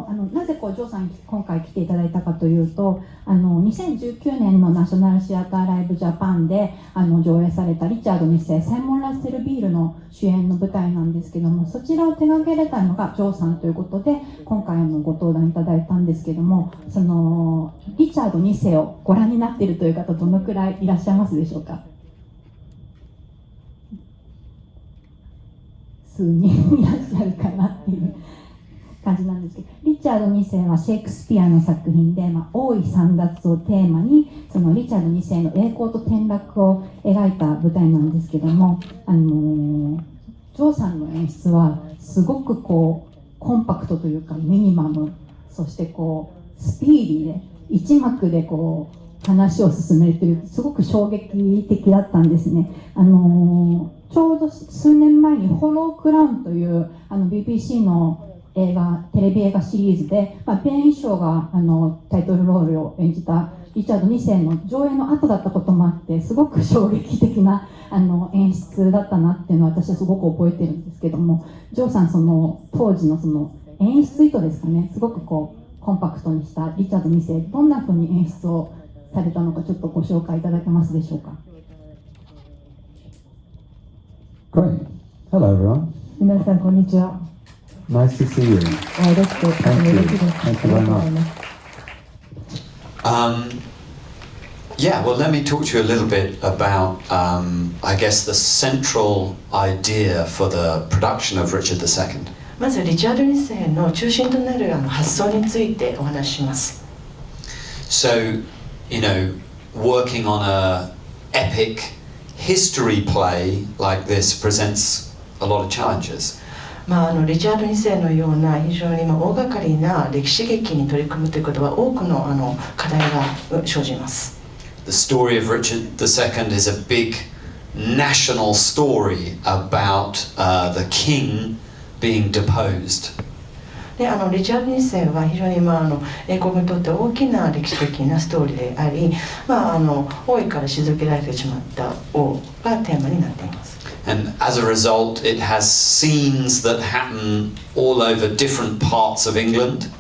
なぜジョーさんに今回来ていただいたかというと、2019年のナショナルシアターライブジャパンで上映されたリチャード2世サイモン・ラッセル・ビールの主演の舞台なんですけども、そちらを手掛けられたのがジョーさんということで、今回ご登壇いただいたんですけども、そのリチャード2世をご覧になっているという方、どのくらいいらっしゃいますでしょうか？数人いらっしゃるかなっていう感じなんですけど、リチャード2世はシェイクスピアの作品で、王位簒奪をテーマにそのリチャード2世の栄光と転落を描いた舞台なんですけども、ジョーさんの演出はすごくコンパクトというかミニマム、そしてスピーディーで一幕で話を進めるというすごく衝撃的だったんですね。ちょうど数年前にホロークラウンという BBC のテレビ映画シリーズで、ベン・ショーがタイトルロールを演じたリチャード2世の上映の後だったこともあって、すごく衝撃的な演出だったなっていうのは私はすごく覚えてるんですけども、ジョーさん、その当時のその演出意図ですかね、すごくコンパクトにしたリチャード2世、どんな風に演出をされたのか、ちょっとご紹介いただけますでしょうか。Great. Hello, everyone. 皆さん、こんにちは。Nice to see you. お会いできて、とても嬉しいです。Thank you very much. Yeah, well, let me talk to you a little bit about, I guess, the central idea for the production of Richard II. まずリチャード2世の中心となる発想についてお話しします。So, working on a epic history play like this presents a lot of challenges. リチャード2世のような非常に大掛かりな歴史劇に取り組むということは多くの課題が生じます。The story of Richard II is a big national story about the king being deposed. でリチャード2世は非常に英国にとって大きな歴史的なストーリーであり、王位から退けられてしまった王がテーマになっています。And as a result, it has scenes that happen all over different parts of England.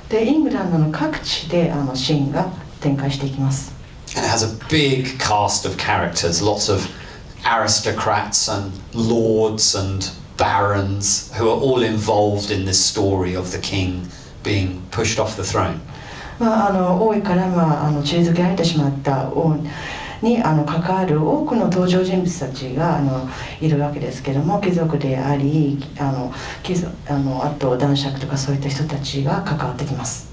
でイングランドの各地でシーンが展開していきます。And it has a big cast of characters, lots of aristocrats and lords and barons who are all involved in this story of the king being pushed off the throne. 王位から退けられてしまった王に関わる多くの登場人物たちがいるわけですけども、貴族でありあと男爵とかそういった人たちが関わってきます。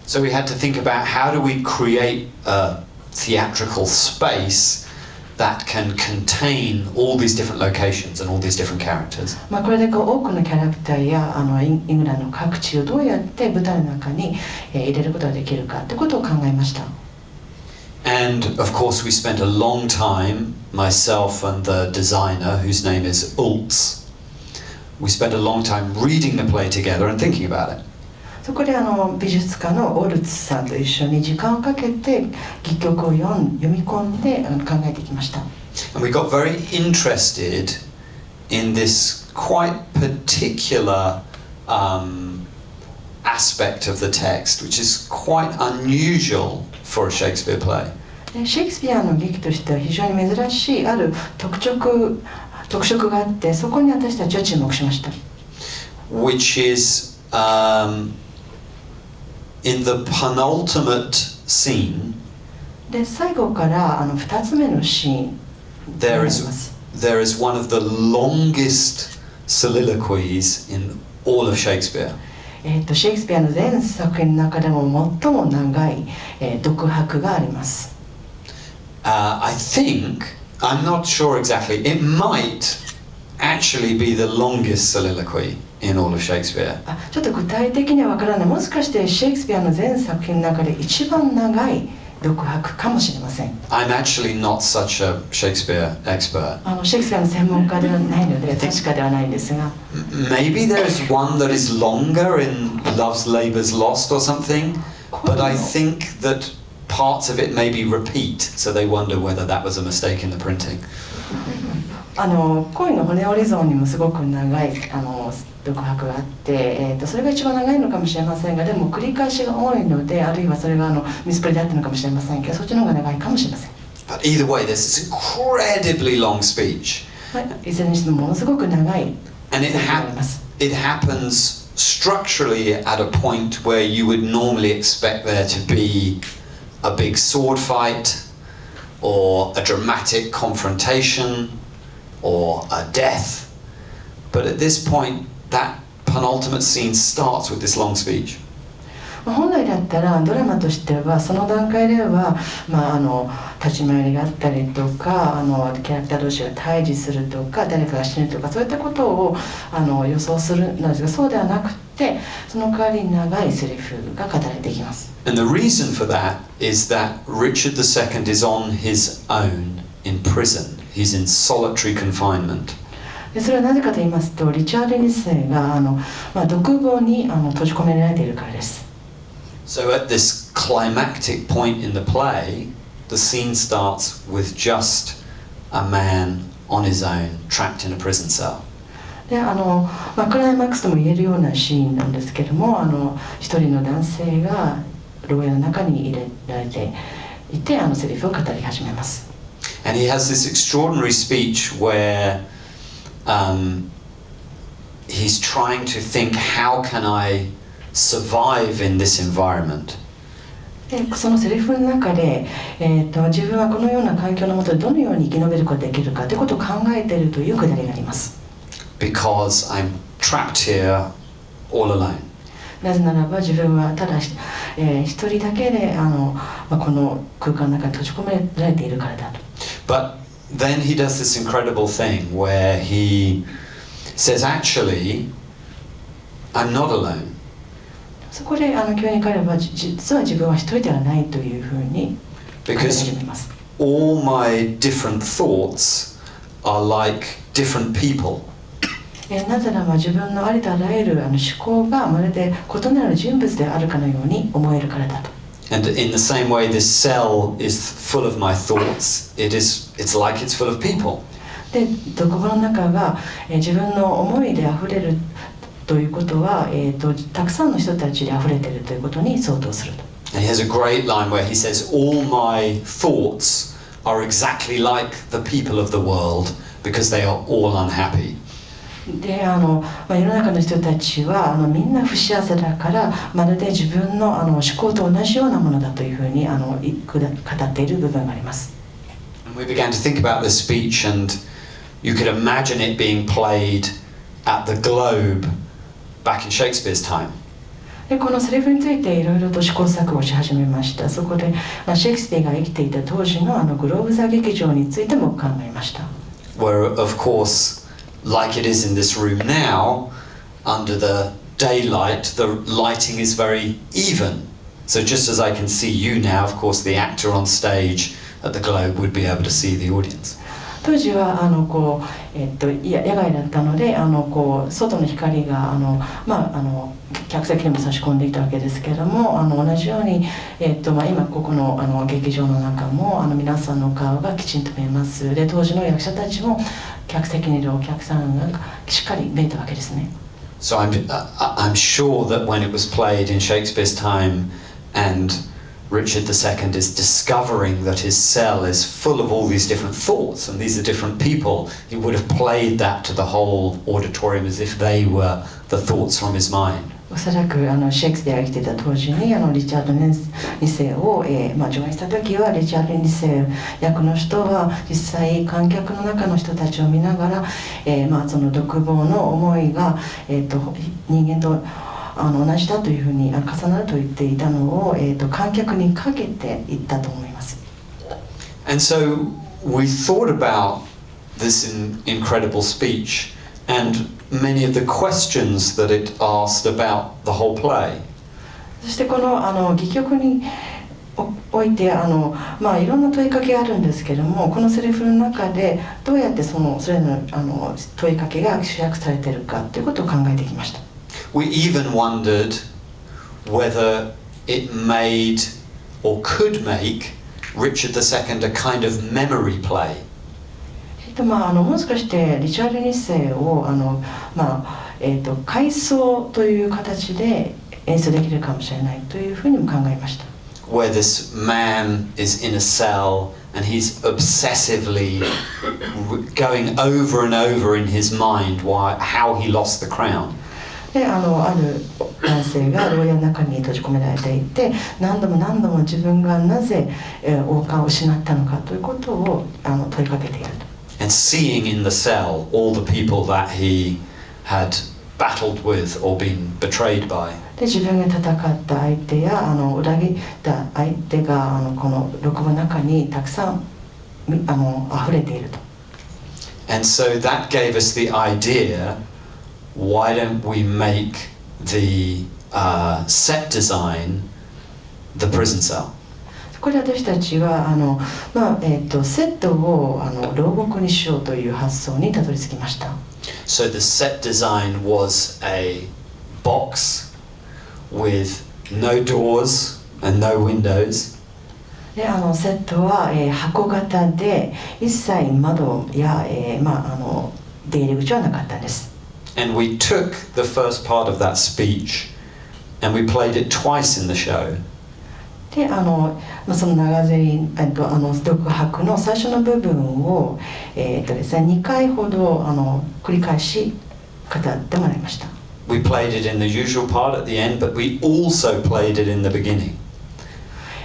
So we had to think about how do we create a theatrical space that can contain all these different locations and all these different characters. これで多くのキャラクターやイングランドの各地をどうやって舞台の中に入れることができるかということを考えました。And of course we spent a long time, myself and the designer whose name is Ultz, we spent a long time reading the play together and thinking about it. そこで美術家のオルツさんと一緒に時間をかけて戯曲を読み込んで考えてきました。And we got very interested in this quite particular aspect of the text, which is quite unusual for a Shakespeare play. シェイクスピアの劇としては非常に珍しいある特色があって、そこに私たちは注目しました。Which is in the penultimate scene. で最後から2つ目のシーンになります。There is one of the longest soliloquies in all of Shakespeare. シェイクスピアの全作品の中でも最も長い独白があります。I think, I'm not sure exactly, it might actually be the longest soliloquy in all of Shakespeare. ちょっと具体的にはわからない。もしかしてシェイクスピアの全作品の中で一番長い独白かもしれません。I'm actually not such a Shakespeare expert. シェイクスピアの専門家ではないので確かではないんですが。Maybe there's one that is longer in Love's Labour's Lost or something, but I think that parts of it maybe repeat, so they wonder whether that was a mistake in the printing. 恋の骨折り像にもすごく長い独白があって、それが一番長いのかもしれませんが、でも繰り返しが多いので、あるいはそれがミスプレであったのかもしれませんけど、そっちの方が長いかもしれません。But either way, there's this incredibly long speech. いずれにしてもものすごく長い And セリフがあります。it happens structurally at a point where you would normally expect there to be a big sword fight or a dramatic confrontation or a death. But at this point, that penultimate scene starts with this long speech. 本来だったらドラマとしてはその段階では、立ち回りがあったりとかキャラクター同士が対峙するとか誰かが死ぬとかそういったことを予想するのですが、そうではなくてその代わりに長いセリフが語られていきます。And the reason for that is that Richard II is on his own in prison. He's in solitary confinement. でそれはなぜかと言いますと、リチャード2世が独房に閉じ込められているからです。So at this climactic point in the play, the scene starts with just a man on his own, trapped in a prison cell. でクライマックスとも言えるようなシーンなんですけども、一人の男性が牢屋の中に入れられていてセリフを語り始めます。And he has this extraordinary speech where he's trying to think, how can I survive in this environment? でそのセリフの中で、自分はこのような環境の下でどのように生き延びることができるかということを考えているというくだりがあります。Because I'm trapped here all alone. なぜならば自分はただ一人だけでこの空間の中に閉じ込められているからだと。But then he does this incredible thing where he says, actually, I'm not alone. そこで急に彼は実は自分は一人ではないというふうに語り始めます。Because all my different thoughts are like different people. なぜならば自分のありとあらゆる思考がまるで異なる人物であるかのように思えるからだと。And in the same way, this cell is full of my thoughts. It's like it's full of people. で、独房の中が自分の思いであふれるということは、たくさんの人たちであふれているということに相当すると。And he has a great line where he says, all my thoughts are exactly like the people of the world because they are all unhappy. で世の中の人たちはみんな不幸せだからまるで自分の思考と同じようなものだというふうに語っている部分があります。And we began to think about this speech, and you could imagine it being played at the Globe back in Shakespeare's time. でこのセリフについていろいろと試行錯誤し始めました。そこでシェイクスピアが生きていた当時のグローブ座劇場についても考えました。Where, of course, like it is in this room now, under the daylight, the lighting is very even. So just as I can see you now, of course, the actor on stage at the Globe would be able to see the audience. 当時は野外だったので外の光が客席にも差し込んでいたわけですけれども同じように、今ここの劇場の中も皆さんの顔がきちんと見えます。で当時の役者たちも客席にいるお客さんがしっかり見えたわけですね。So I'm sure that when it was played in Shakespeare's time and Richard II is discovering that his cell is full of all these different thoughts and these are different people, he would have played that to the whole auditorium as if they were the thoughts from his mind. おそらくシェイクスピアが生きていた当時にリチャード2世を、上演した時はリチャード2世役の人は実際観客の中の人たちを見ながら、その独房の思いが、人間と同じだというふうに重なると言っていたのを、観客にかけていったと思います。And so we thought about this incredible speech and many of the questions that it asked about the whole play. そしてこの戯曲においていろんな問いかけがあるんですけれども、このセリフの中でどうやってそれの問いかけが集約されているかということを考えてきました。We even wondered whether it made or could make Richard II a kind of memory play. でもしかしてリチャード2世を回想という形で演出できるかもしれないというふうにも考えました。Where this man is in a cell and he's obsessively going over and over in his mind how he lost the crown. である男性が牢屋の中に閉じ込められていて、何度も何度も自分がなぜ王冠を失ったのかということを問いかけていると。And seeing in the cell all the people that he had battled with or been betrayed by. で自分が戦った相手や裏切った相手がこの録音の中にたくさん溢れていると。And so that gave us the idea, why don't we make the set design the prison cell? これ私たちはセットを牢獄にしようという発想にたどり着きました。So the set design was a box with no doors and no windows. でセットは、箱型で一切窓や、出入り口はなかったんです。And we took the first part of that speech and we played it twice in the show. でその長ゼリ独白の最初の部分を、ですね、2回ほど繰り返し語ってもらいました。We played it in the usual part at the end, but we also played it in the beginning.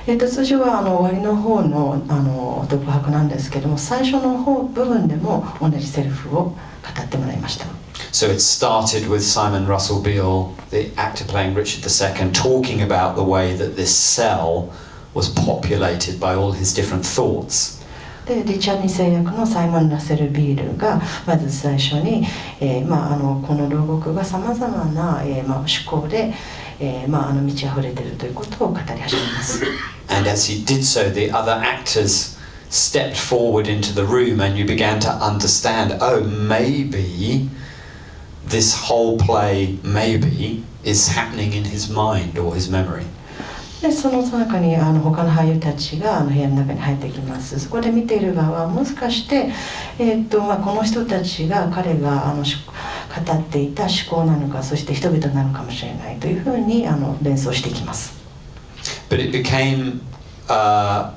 通常は終わりの方の独白なんですけども、最初の部分でも同じセリフを語ってもらいました。So it started with Simon Russell Beale, the actor playing Richard II, talking about the way that this cell was populated by all his different thoughts. でリチャード2世役のサイモン・ラッセル・ビールがまず最初に、この牢獄がさまざまな、思考で、満ち溢れているということを語り始めます。And as he did so, the other actors stepped forward into the room and you began to understand, oh, maybe this whole play, maybe, is happening in his mind or his memory. でその中に他の俳優たちが部屋の中に入ってきます。そこで見ている側はもしかして、この人たちが彼が語っていた思考なのか、そして人々なのかもしれないというふうに連想していきます。But it became a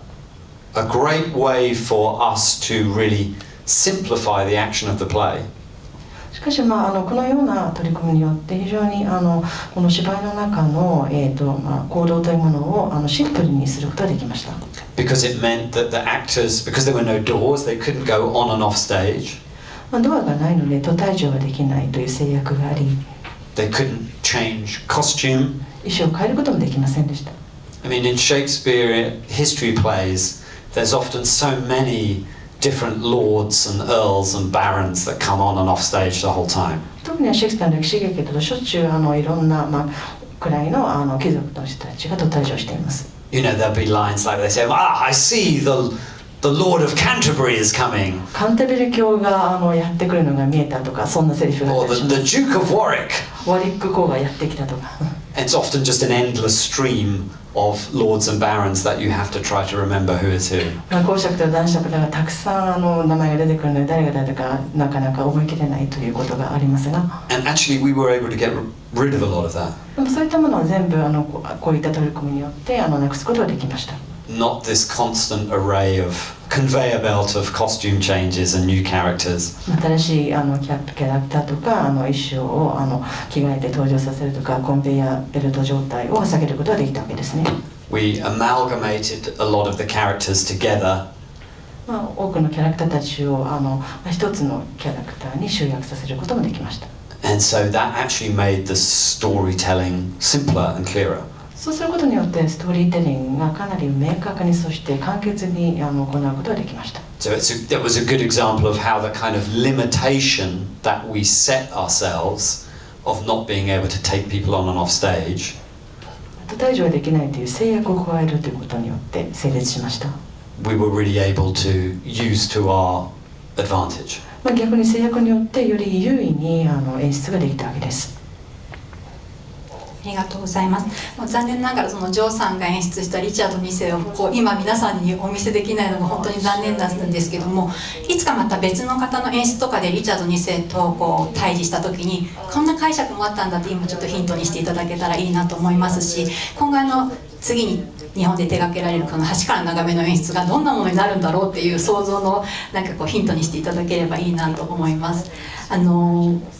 great way for us to really simplify the action of the play. しかし、このような取り組みによって非常にこの芝居の中の、行動というものをシンプルにすることができました。Because it meant that the actors, because there were no doors, they couldn't go on and off stage. ドアがないので途退場ができないという制約があり、They couldn't change costume. 衣装を変えることもできませんでした。I mean, in Shakespeare history plays, there's often so many different lords and earls and barons that come on and off stage the whole time. 特にシェイクスピアの歴史劇だとしょっちゅういろんな、位の貴族の人たちが途退場しています。You know, there'll be lines like they say, I see the Lord of Canterbury is coming. カンタベル卿がやってくるのが見えたとか、そんなセリフがあ Or ったりします。 the Duke of Warwick. ワリック公がやってきたとか。It's often just an endless stream of lords and barons that you have to try to remember who is who. 公爵と男爵がたくさん名前が出てくるので誰が誰だかなかなか覚えきれないということがありますが、 And actually we were able to get rid of a lot of that. でもそういったものは全部こういった取り組みによってなくすことができました。Not this constant array of conveyor belt of costume changes and new characters. 新しいキャラクターとか衣装を着替えて登場させるとか、コンベイヤーベルト状態を避けることができたわけですね。We amalgamated a lot of the characters together. 多くのキャラクターたちを一つのキャラクターに集約させることもできました。And so that actually made the storytelling simpler and clearer. そうすることによってストーリーテリングがかなり明確に、そして簡潔に行うことができました。So that was a good example of how the kind of limitation that we set ourselves of not being able to take people on and off stage. 途退場できないという制約を加えるということによって成立しました。We were really able to use to our advantage. 逆に制約によってより優位に演出ができたわけです。ありがとうございます。もう残念ながらそのジョーさんが演出したリチャード2世を今皆さんにお見せできないのが本当に残念なんですけども、いつかまた別の方の演出とかでリチャード2世と対峙した時にこんな解釈もあったんだって今ちょっとヒントにしていただけたらいいなと思いますし、今後次に日本で手掛けられるこの橋から眺めの演出がどんなものになるんだろうっていう想像のヒントにしていただければいいなと思います。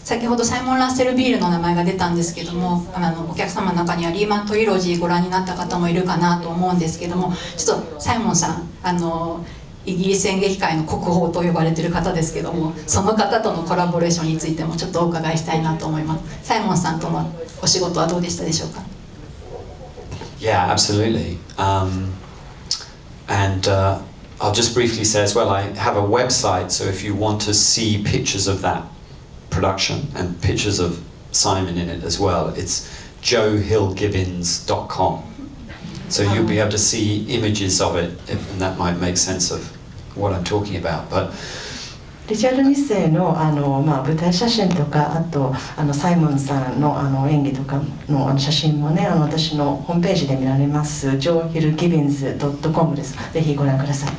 先ほどサイモン・ラッセル・ビールの名前が出たんですけども、お客様の中にはリーマントリロジーご覧になった方もいるかなと思うんですけども、ちょっとサイモンさんイギリス演劇界の国宝と呼ばれている方ですけども、その方とのコラボレーションについてもちょっとお伺いしたいなと思います。サイモンさんとのお仕事はどうでしたでしょうか。Yeah, absolutely. I'll just briefly say as well, I have a website, so if you want to see pictures of that production and pictures of Simon in it as well, it's joehillgibbons.com. So you'll be able to see images of it, and that might make sense of what I'm talking about. But リチャード2世の舞台写真とか、あとサイモンさんの演技とかの写真もね、私のホームページで見られます。joehillgibbons.com です。ぜひご覧ください。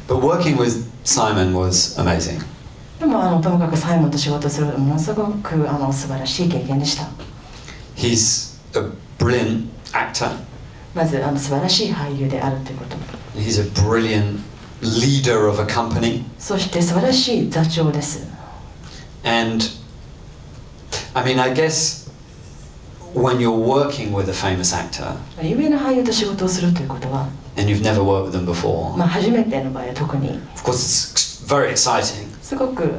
But working with Simon was amazing. でもともかくサイモンと仕事するのはものすごく素晴らしい経験でした。He's a brilliant actor. まず素晴らしい俳優であるということ。He's a brilliant leader of a company. そして素晴らしい座長です。And I mean, I guess when you're working with a famous actor, 有名な俳優と仕事をするということは、and you've never worked with them before, 初めての場合は特に of course it's very exciting, すごく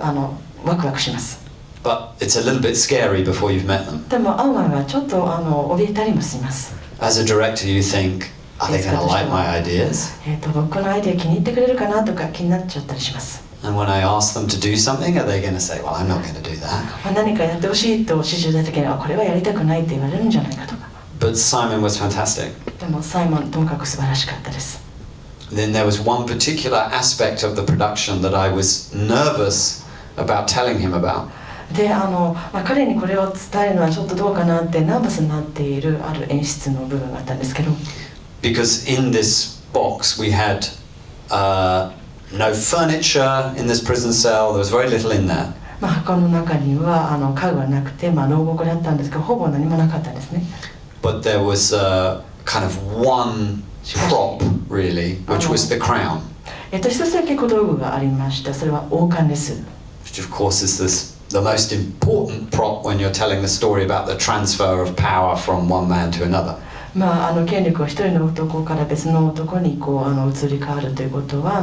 ワクワクします。but it's a little bit scary before you've met them. でも会う前はちょっと怯えたりもします。As a director, you think, are they going to like my ideas? 僕のアイデア気に入ってくれるかなとか気になっちゃったりします。And when I ask them to do something, are they going to say, well, I'm not going to do that? 何かやってほしいと指示を出た時にはこれはやりたくないって言われるんじゃないかとか。But Simon was fantastic. でもサイモンともかく素晴らしかったです。Then there was one particular aspect of the production that I was nervous about telling him about. で彼にこれを伝えるのはちょっとどうかなってナーバスになっているある演出の部分があったんですけど、 Because in this box we had no furniture in this prison cell. There was very little in there. 箱の中には家具がなくて、牢獄だったんですけどほぼ何もなかったんですね。 But there was kind of one prop really, which was the crown. 一つだけ小道具がありました。それは王冠です。 Which of course is the most important prop when you're telling the story about the transfer of power from one man to another. 権力を一人の男から別の男に移り変わるということは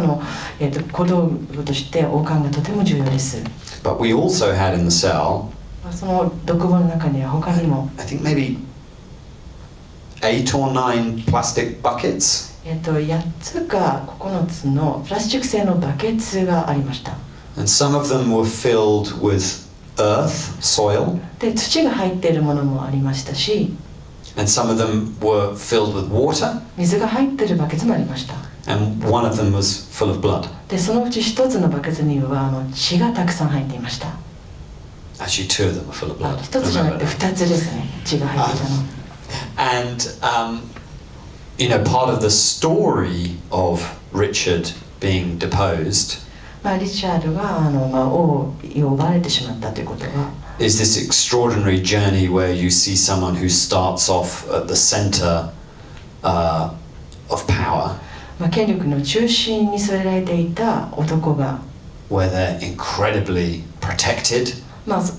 小道具として王冠がとても重要です。 But we also had in the cell, その独房の中には他にも I think maybe 8 or 9 plastic buckets. 8つか9つのプラスチック製のバケツがありました。 And some of them were filled with earth, soil, で土が入っているものもありましたし、 and some of them were filled with water, 水が入っているバケツもありました。 and one of them was full of blood. でそのうち一つのバケツには血がたくさん入っていました。 Actually, 2 of them were full of blood. 一つじゃなくて二つですね、血が入っていたの。And part of the story of Richard being deposed リチャードが王に呼ばれてしまったということは is this extraordinary journey where you see someone who starts off at the center of power, 権力の中心に据えられていた男が where they're incredibly protected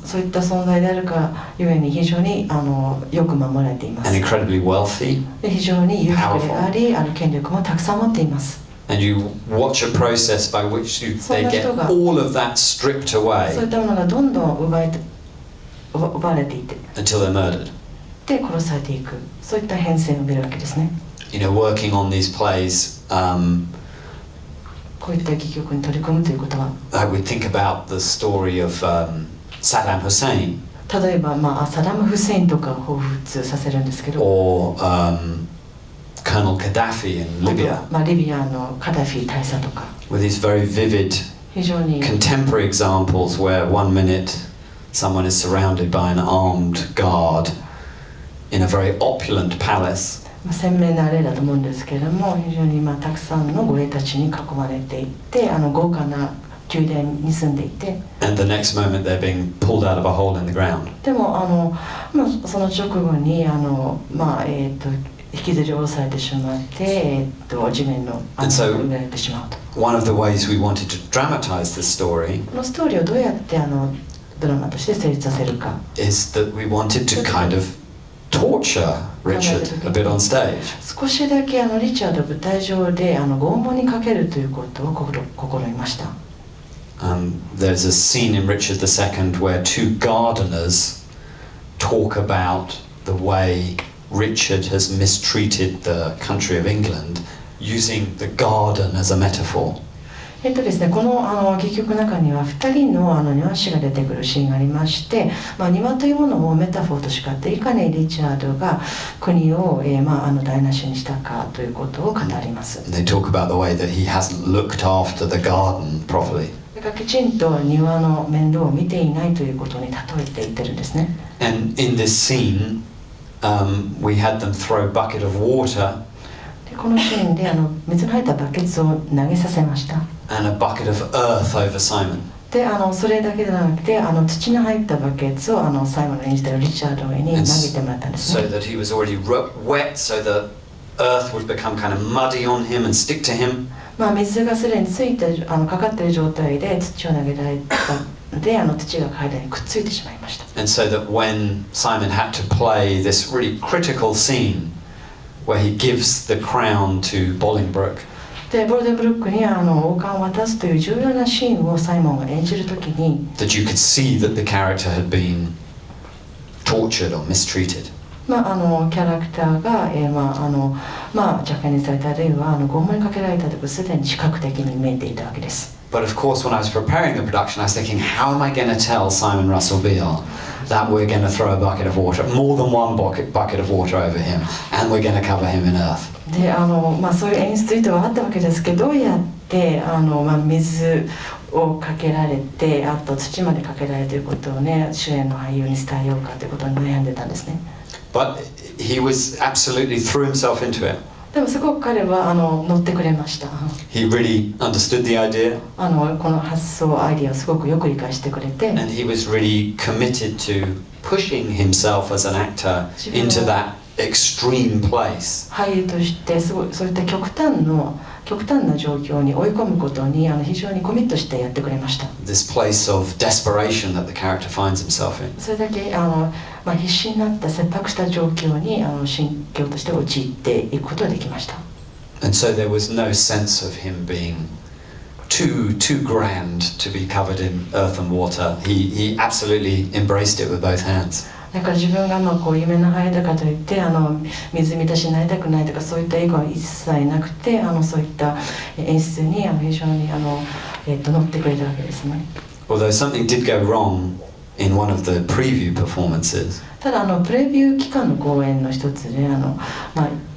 そういった存在であるかゆえに非常によく守られています。 and incredibly wealthy, で非常に裕福であり、権力もたくさん持っています。 and you watch a process by which they get all of that stripped そうい away ったものがどんどん奪われていって until they're murdered. で殺されていく、そういった変遷を見るわけですね。 Working on these plays, こういった戯曲に取り組むということは I would think about the story of Saddam Hussein 例えば、サダム・フセインとかを彷彿させるんですけど or Colonel Gaddafi in Libya リビアのカダフィ大佐とか with these very vivid 非常に contemporary examples where one minute someone is surrounded by an armed guard in a very opulent palace. 鮮明な例だと思うんですけれども、非常にたくさんの護衛たちに囲まれていて、豪華な宮殿に住んでいて、 And the next moment they're being pulled out of a hole in the ground. でもその直後に引きずり下ろされてしまって、地面の上に埋めてしまうと。One of the ways we wanted to dramatize this story このストーリーをどうやってドラマとして成立させるか。is that we wanted to kind of torture Richard a bit on stage. 少しだけリチャードを舞台上で拷問にかけるということを試みました。There's a scene in Richard II where two gardeners talk about the way Richard has mistreated the country of England using the garden as a metaphor. ですね、この劇曲の中には2人の庭師が出てくるシーンがありまして、庭というものをメタフォーとして、いかにリチャードが国を、台無しにしたかということを語ります。They talk about the way that he hasn't looked after the garden properly. きちんと庭の面倒を見ていないということに例えて言ってるんですね。And in this scene, we had them throw a bucket of water でこのシーンで水の入ったバケツを投げさせました。and a bucket of earth over Simon. でそれだけではなくて土に入ったバケツをサイモンの演じているリチャードの上に投げてもらったんですね。So that he was already wet, so the earth would become kind of muddy on him and stick to him. 水がすでについてかかっている状態で土を投げられたので土が体にくっついてしまいました。And so that when Simon had to play this really critical scene where he gives the crown to Bolingbroke, でボルデンブルックに王冠を渡すという重要なシーンをサイモンが演じるときに、that you could see that the character had been tortured or mistreated. キャラクターが、弱点にされたあるいは拷問にかけられたということすでに視覚的に見えていたわけです。But of course, when I was preparing the production, I was thinking, how am I going to tell Simon Russell Beale that we're going to throw a bucket of water, more than one bucket of water over him, and we're going to cover him in earth? でそういう演出意図はあったわけですけど、どうやって水をかけられて、あと土までかけられるということをね、主演の俳優に伝えようかということに悩んでたんですね。But he was absolutely threw himself into it. でもすごく彼は乗ってくれました。He really understood the idea. この発想アイディアをすごくよく理解してくれて、 And he was really committed to pushing himself as an actor into that extreme place. 俳優としてそういった極端な状況に追い込むことに非常にコミットしてやってくれました。 This place of desperation that the character finds himself in. それだけ必死になった切迫した状況に心境として陥っていくことができました。 And so there was no sense of him being too grand to be covered in earth and water. He absolutely embraced it with both hands. だから自分が夢の俳優だからといって水浸しになりたくないとかそういったエゴは一切なくてそういった演出に非常に乗ってくれたわけですね。 Although something did go wrong in one of the preview performances. ただプレビュー期間の公演の一つで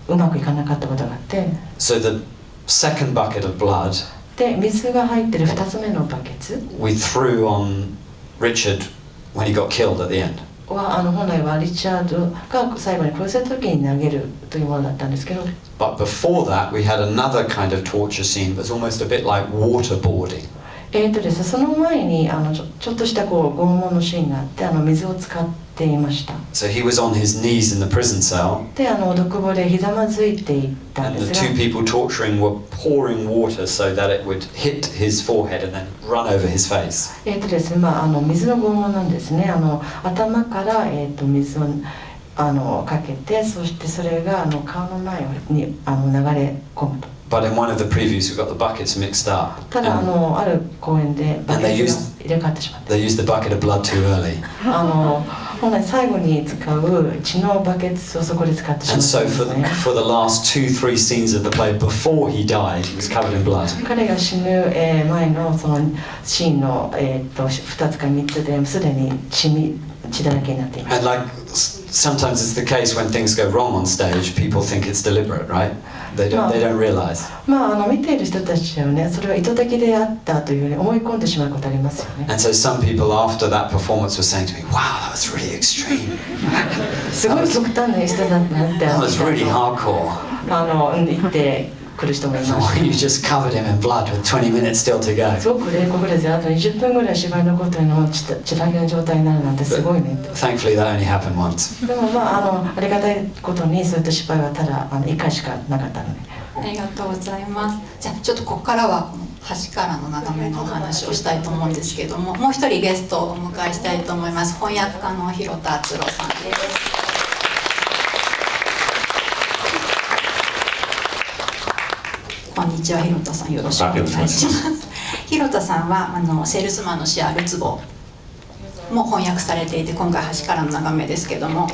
うまくいかなかったことがあって、 So the second bucket of blood で水が入ってる2つ目のバケツ we threw on Richard when he got killed at the end. は本来はリチャードが最後に殺された時に投げるというものだったんですけど、 But before that we had another kind of torture scene that's almost a bit like waterboarding. ですね、その前にちょっとした拷問のシーンがあって水を使っていました So he was on his knees in the prison cell. で独房でひざまずいていったん And で the すが two people torturing were pouring water so that it would hit his forehead and then run over his face. ですね、水の拷問なんですね。頭から、水をかけて、そしてそれが顔の前に流れ込むと。But in one of the previews we got the buckets mixed up. ただ And ある公演でバケツが入れ替わってしまって、 they used the bucket of blood too early. 本来最後に使う血のバケツをそこで使ってしま And ったん so ですね。 for the last 2-3 scenes of the play before he died, he was covered in blood. 彼が死ぬ前のそのシーンの2つか3つですでに血だらけになっていまし And た。 like sometimes it's the case when things go wrong on stage, people think it's deliberate, right? They don't realize. 見ている人たちはね、それは意図的であったというように思い込んでしまうことありますよね。And so some people after that performance were saying to me, "Wow, that was really extreme. すごい極端な演出だったなって That was really hardcore. 言ってくる人もいま Oh, you just covered him in blood with 20 minutes still to go." す。すごく冷酷ですよ。あと20分ぐらい芝居残ってるのを血だらけの状態になるなんてすごいね。Thankfully, that only happened once. でもありがたいことにそういった失敗はただ1回しかなかったので。ありがとうございます。じゃあちょっとここからはこの橋からの眺めのお話をしたいと思うんですけども、もう一人ゲストをお迎えしたいと思います。翻訳家の広田敦郎さんです。こんにちは、広田さん、よろしくお願いします。広田さんはセールスマンのシアルツボも翻訳されていて、今回橋からの眺めですけども、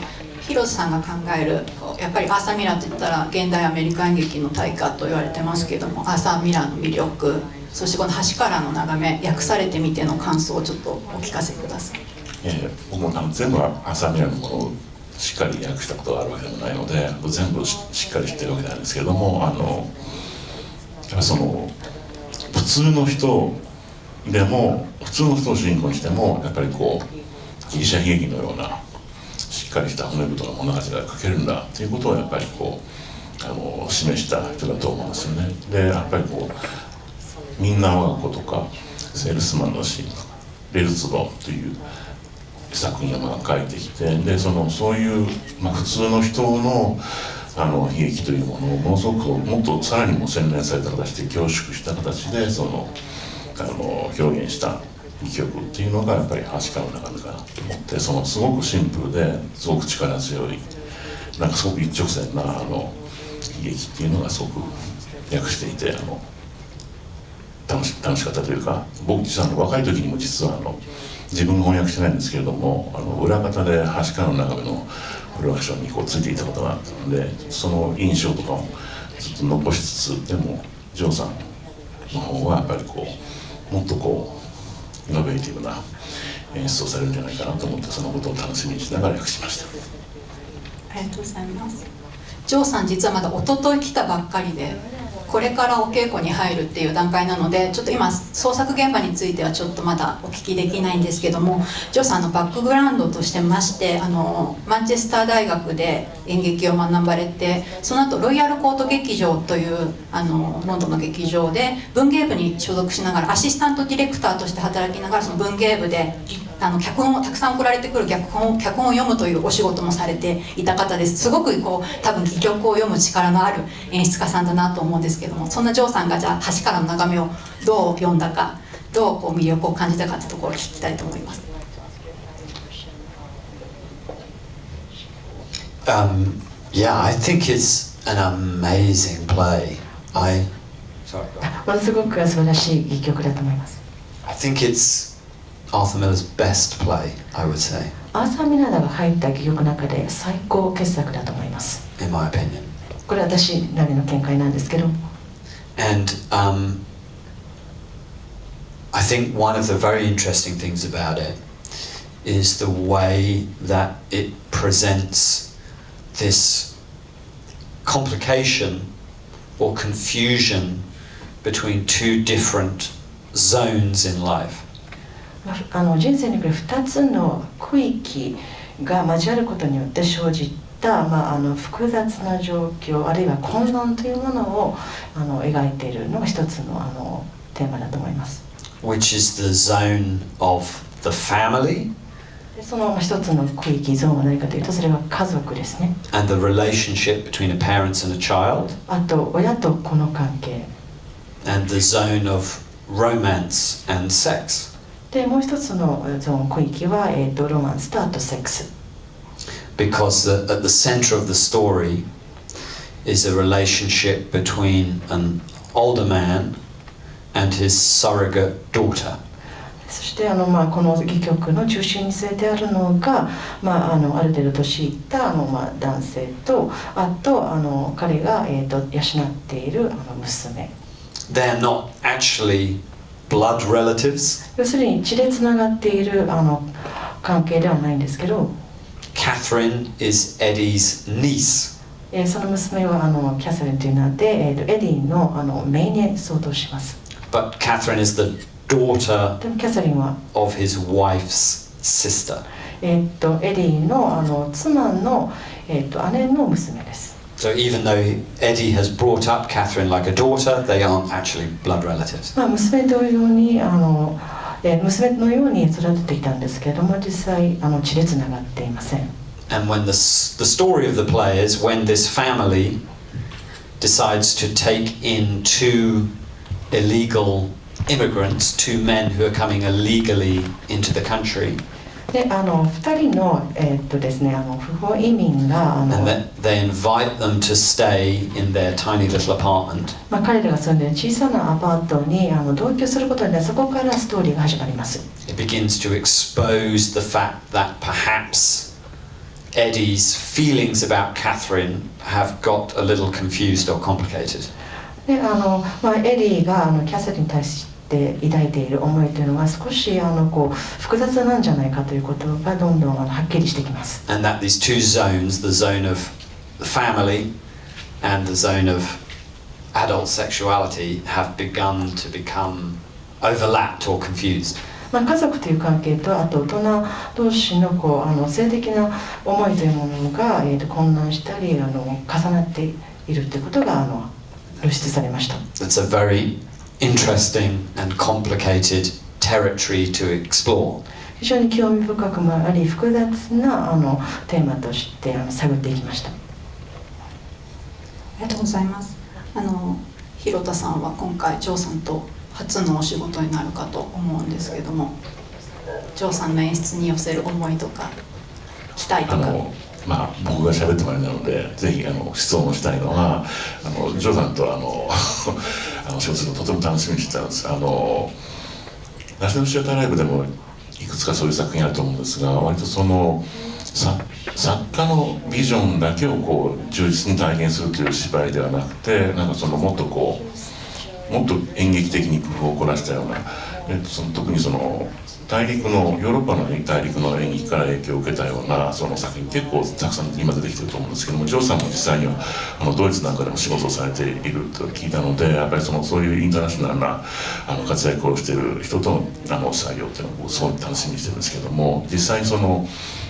広田さんが考えるやっぱりアーサー・ミラーといったら現代アメリカ演劇の大家と言われてますけども、アーサー・ミラーの魅力、そしてこの橋からの眺め、訳されてみての感想をちょっとお聞かせください。僕も全部アーサー・ミラーのものをしっかり訳したことがあるわけでもないので、全部しっかり知ってるわけなんですけれども、その普通の人でも普通の人を主人公にしてもやっぱりこうギリシャ悲劇のようなしっかりした骨太の物語が書けるんだっていうことをやっぱりこう示した人だと思うんですよね。でやっぱりこうみんな我が子とかセールスマンのシーンとかベルツボという作品を書いてきて、でそういう、普通の人の悲劇というものをものすごくもっとさらにも洗練された形で凝縮した形で表現した戯曲っていうのがやっぱり橋からの眺めかなと思って、すごくシンプルですごく力強いなんかすごく一直線な悲劇っていうのがすごく訳していて楽しかったというか、僕実は若い時にも実は自分が翻訳してないんですけれども裏方で橋からの眺めのプロダクションについていたことがあったので、その印象とかもずっと残しつつ、でもジョーさんの方はやっぱりもっとイノベーティブな演出をされるんじゃないかなと思って、そのことを楽しみにしながら訳しました。ありがとうございます。ジョーさん実はまだ一昨日来たばっかりで、これからお稽古に入るっていう段階なので、ちょっと今創作現場についてはちょっとまだお聞きできないんですけども、ジョーさんのバックグラウンドとしてましてマンチェスター大学で演劇を学ばれて、その後ロイヤルコート劇場というロンドンの劇場で文芸部に所属しながらアシスタントディレクターとして働きながら、その文芸部で脚本をたくさん送られてくる脚本を読むというお仕事もされていた方です。すごく多分戯曲を読む力のある演出家さんだなと思うんですけども、そんなジョーさんがじゃあ橋からの眺めをどう読んだか、どう魅力を感じたかというところを聞きたいと思います。Yeah, I think it's an amazing play. Sorry. ものすごく素晴らしい戯曲だと思います。I think it's Arthur Miller's best play, I would say. アーサー・ミラーが入った戯曲の中で最高傑作だと思います。In my opinion. これは私なりの見解なんですけど。And I think one of the very interesting things about it is the way that it presents this complication or confusion between two different zones in life. 人生における2つの区域が交わることによって生じた、複雑な状況あるいは混乱というものを描いているのが一つのテーマだと思います。Which is the zone of the family. その一つの区域ゾーンは何かというと、それは家族ですね。And the relationship between a parent and a child. あと親と子の関係。And the zone of romance and sex. でもう一つのゾーン区域はロマンスとあとセックス。Because at the center of the story is a relationship between an older man and his surrogate daughter. そしてこの戯曲の中心に据えてあるのが、ある程度年いった男性と、あと彼が養っている娘。They are not actually blood relatives. 要するに血でつながっている関係ではないんですけど。Catherine is Eddie's niece. その娘はキャサリンという名で、エディの姪に相当します。But Catherine is the daughter でもキャサリンは of his wife's sister. エディの妻の姉の娘です。So even though Eddie has brought up Catherine like a daughter, they aren't actually blood relatives. 娘同様に娘のように育てていたんですけれども、実際血でつながっていません。And when the story of the play is when this family decides to take in two illegal immigrants, two men who are coming illegally into the country. で2人の、ですね、不法移民がAnd they invite them to stay in their tiny little apartment. 彼らが住んでいる小さなアパートに同居することで、そこからストーリーが始まります。It begins to expose the fact that perhaps Eddie's feelings about Catherine have got a little confused or complicated. でエディがキャサリンに対して抱いている思いというのは少し複雑なんじゃないかということがどんどんはっきりしてきます。And that these two zones, the zone of the family and the zone of adult sexuality, have begun to become overlapped or confused. 家族という関係と、あと大人同士の性的な思いというものが混乱したり重なっているということが露出されました。It's a very interesting and complicated territory to explore. 非常に興味深くもあり、複雑なテーマとして探っていきました。ありがとうございます。広田さんは今回ジョーさんと初のお仕事になるかと思うんですけども、ジョーさんの演出に寄せる思いとか期待とか。僕が喋ってもあれなので、ぜひ質問したいのは、ジョーさんと仕事するのとても楽しみにしてたんです。ナショナルシアターライブでもいくつかそういう作品あると思うんですが、割とその作家のビジョンだけを忠実に体現するという芝居ではなくて、なんかもっと演劇的に工夫を凝らしたような、特にヨーロッパの大陸の演劇から影響を受けたようなその作品、結構たくさん今出てきてると思うんですけども、ジョーさんも実際にはドイツなんかでも仕事をされていると聞いたので、やっぱりそういうインターナショナルな活躍をしている人との作業っていうのをすごい楽しみにしてるんですけども、実際に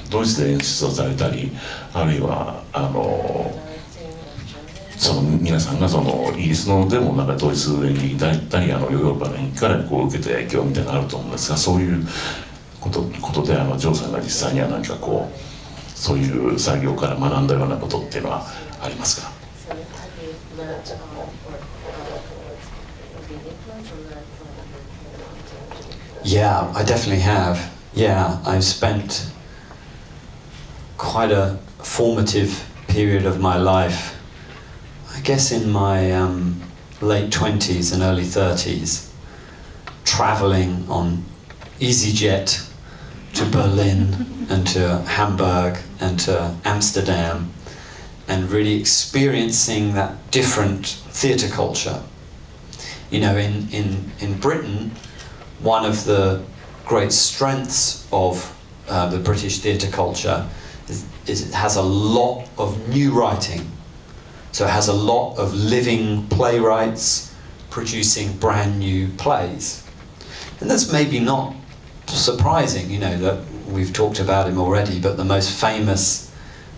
ドイツで演出をされたり、あるいは皆さんがイギリスのでもなんかドイツ演劇だったりヨーロッパの演劇から受けた影響みたいなのがあると思うんですが、そういうことでジョーさんが実際には何かそういう作業から学んだようなことっていうのはありますか？ Yeah, I definitely have. Yeah, I've spent quite a formative period of my life, I guess in my late 20s and early 30s, traveling on EasyJet to Berlin and to Hamburg and to Amsterdam, and really experiencing that different theatre culture. You know, in Britain, one of the great strengths of the British theatre culture is it has a lot of new writing. So it has a lot of living playwrights producing brand new plays. And that's maybe not surprising, you know, that we've talked about him already, but the most famous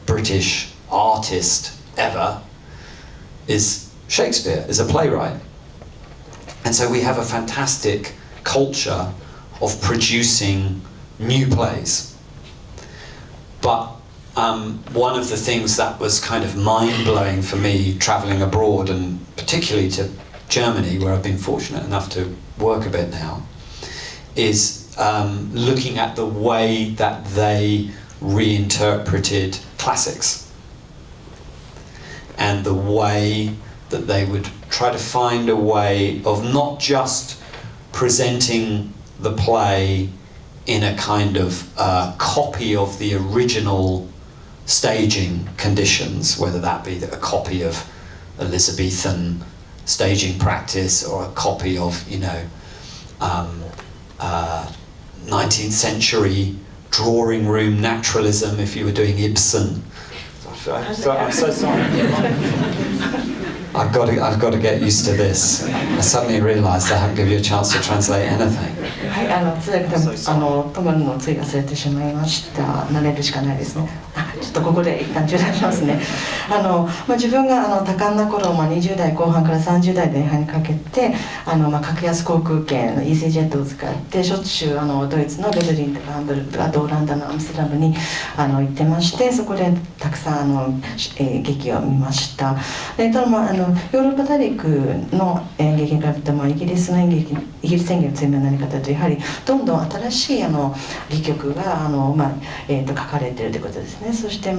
British artist ever is Shakespeare, is a playwright. And so we have a fantastic culture of producing new plays. But one of the things that was kind of mind-blowing for me traveling abroad, and particularly to Germany, where I've been fortunate enough to work a bit now, is looking at the way that they reinterpreted classics and the way that they would try to find a way of not just presenting the play in a kind of copy of the original staging conditions, whether that be a copy of Elizabethan staging practice or a copy of, 19th century drawing room naturalism if you were doing Ibsen. I'm so sorry. I've got to get used to this. I suddenly realised I haven't given you a chance to translate anything. はい、通訳止まるのをつい忘れてしまいました。慣れるしかないですね。ちょっとここで一旦中断しますね。自分が多感な頃、20代後半から30代前半にかけて格安航空券の EC ジェットを使ってしょっちゅうドイツのベルリンとかハンブルクとかあとオランダのアムステルダムに行ってまして、そこでたくさん劇を見ました。でただヨーロッパ大陸の演劇に比べてイギリス演劇の強めのなり方とやはりどんどん新しい戯曲が書かれているということですね。そして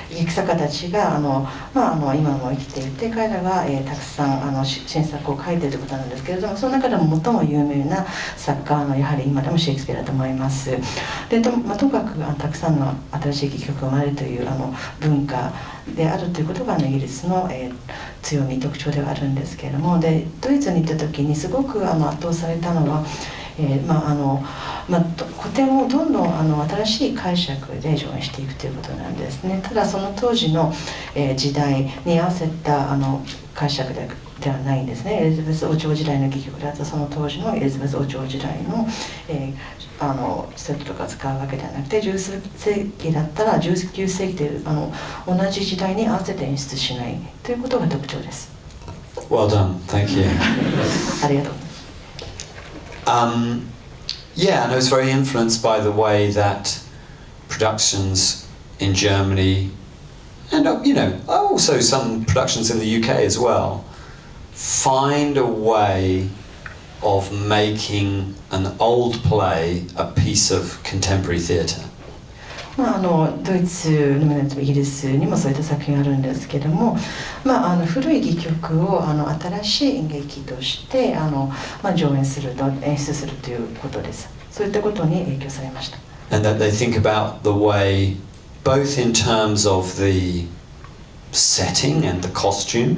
劇作家たちが今も生きていて彼らがたくさん新作を書いているということなんですけれども、その中でも最も有名な作家はやはり今でもシェイクスピアだと思います。でとにかくたくさんの新しい戯曲が生まれるという文化であるということがイギリスの強み特徴ではあるんですけれども、でドイツに行った時にすごく圧倒されたのは古典をどんどん新しい解釈で上演していくということなんですね。ただその当時の時代に合わせた解釈ではないんですね。エリザベス王朝時代の戯曲だとその当時のエリザベス王朝時代のセットとか使うわけではなくて、19世紀だったら19世紀という同じ時代に合わせて演出しないということが特徴です。Well done, thank you. ありがとう。Yeah, and I was very influenced by the way that productions in Germany, and also some productions in the UK as well, find a way of making an old play a piece of contemporary theatre. ドイツのみならずイギリスにもそういった作品があるんですけども、古い戯曲を新しい演劇として上演する演出するということです。そういったことに影響されました。And that they think about the way, both in terms of the setting and the costume,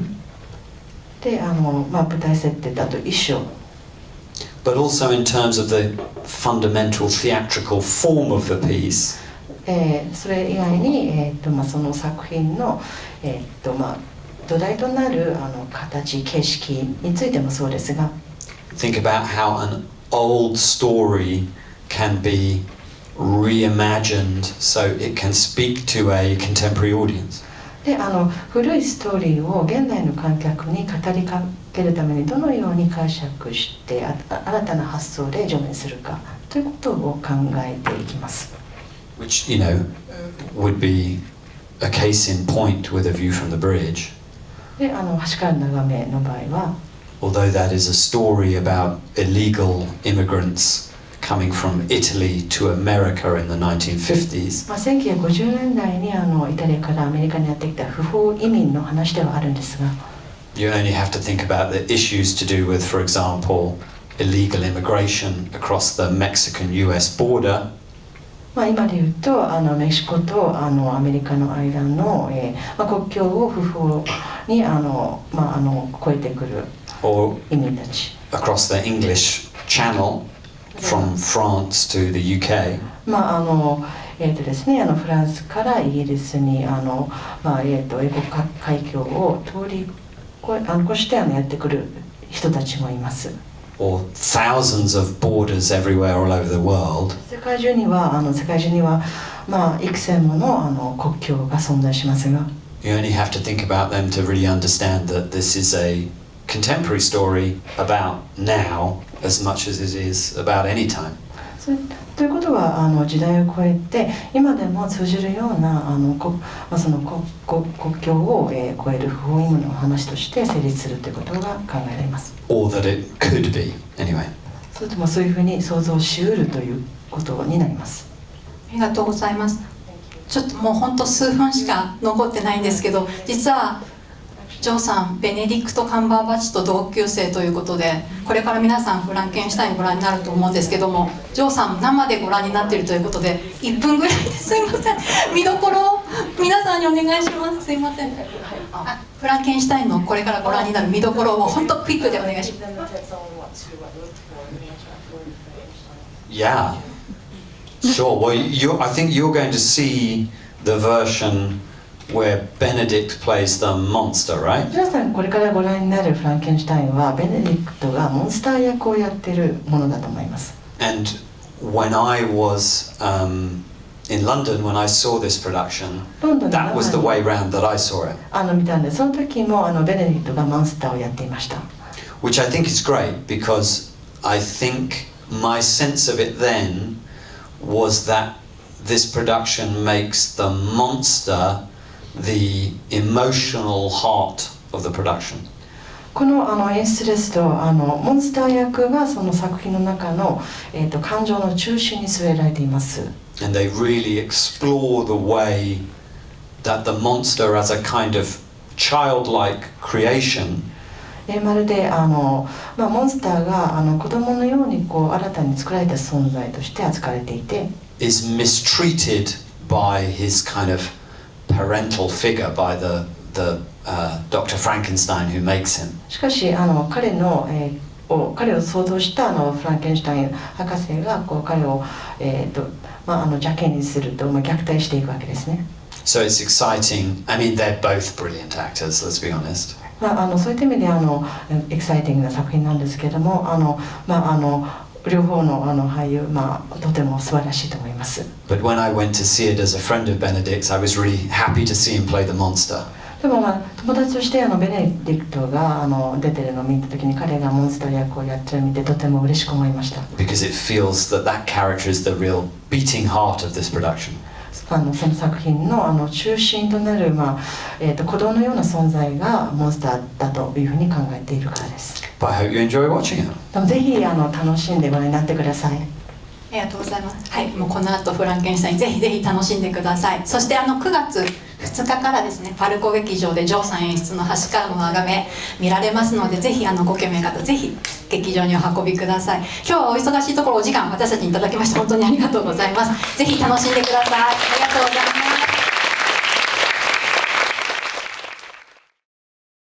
で舞台設定とあと衣装、but also in terms of the fundamental theatrical form of the piece. それ以外に、その作品の、土台となる形形式についてもそうですが、 Think about how an old story can be reimagined so it can speak to a contemporary audience. で古いストーリーを現代の観客に語りかけるためにどのように解釈して新たな発想で上演するかということを考えていきます。Which, would be a case in point with a view from the bridge. で橋からの眺めの場合は、 Although that is a story about illegal immigrants coming from Italy to America in the 1950s. 1950年代にイタリアからアメリカにやってきた不法移民の話ではあるんですが、 You only have to think about the issues to do with, for example, illegal immigration across the Mexican-US border. 今で言うとメキシコとアメリカの間の、国境を不法に越えてくる Or 移民たち、 across the English Channel from France to the UK. ですね、フランスからイギリスに英語海峡を通り越してやってくる人たちもいます。Or thousands of borders everywhere all over the world. 世界中には幾千もの国境が存在しますが、 You only have to think about them to really understand that this is a contemporary story about now as much as it is about any time. ということは時代を超えて今でも通じるようなその国境を超える不法移民の話として成立するということが考えられます。Or that it could be, anyway. それともそういうふうに想像しうるということになります。ありがとうございます。ちょっともう本当数分しか残ってないんですけど、実はジョーさんベネディクト・カンバーバッチと同級生ということで、これから皆さんフランケンシュタインご覧になると思うんですけども、ジョーさん生でご覧になっているということで1分ぐらいですいません、見どころを皆さんにお願いします。すいません。フランケンシュタインのこれからご覧になる見どころを本当クイックでお願いします。Yeah. Sure. Well, I think you're going to see the version where Benedict plays the monster, right? 皆さんこれからご覧になるフランケンシュタインはベネディクトがモンスター役をやっているものだと思います。And when I was in London, when I saw this production, that was the way round that I saw it. 見たんで、その時もベネディクトがモンスターをやっていました。Which I think is great because I think my sense of it then was that this production makes the monster the emotional heart of the production. この演出ですとモンスター役がその作品の中の、感情の中心に据えられています。And they really explore the way that the monster as a kind of childlike creation まるでモンスターが子供のように新たに作られた存在として扱われていて is mistreated by his kind of parental figure, by the Dr. Frankenstein who makes him. しかし彼を想像したフランケンシュタイン博士が彼を、邪険にすると、虐待していくわけですね。So it's exciting. I mean, they're both brilliant actors, let's be honest. そういった意味でエキサイティングな作品なんですけれども両方の俳優、とても素晴らしいと思います。But when I went to see it as a friend of Benedict's, I was really happy to see him play the monster. でも友達としてベネディクトが出てるのを見た時に彼がモンスター役をやってるのを見てとても嬉しく思いました。Because it feels that that character is the real beating heart of this production. その作品の中心となる、鼓動のような存在がモンスターだというふうに考えているからです。But I hope you enjoy watching it. でもぜひ楽しんでご覧になってください。ありがとうございます。はい、もうこの後フランケンシュタインぜひぜひ楽しんでください。そして9月2日からですね、パルコ劇場でジョーさん演出の橋からの眺め見られますので、ぜひご興味ある方ぜひ劇場にお運びください。今日はお忙しいところお時間私たちにいただきまして本当にありがとうございます。ぜひ楽しんでください。ありがとうございます。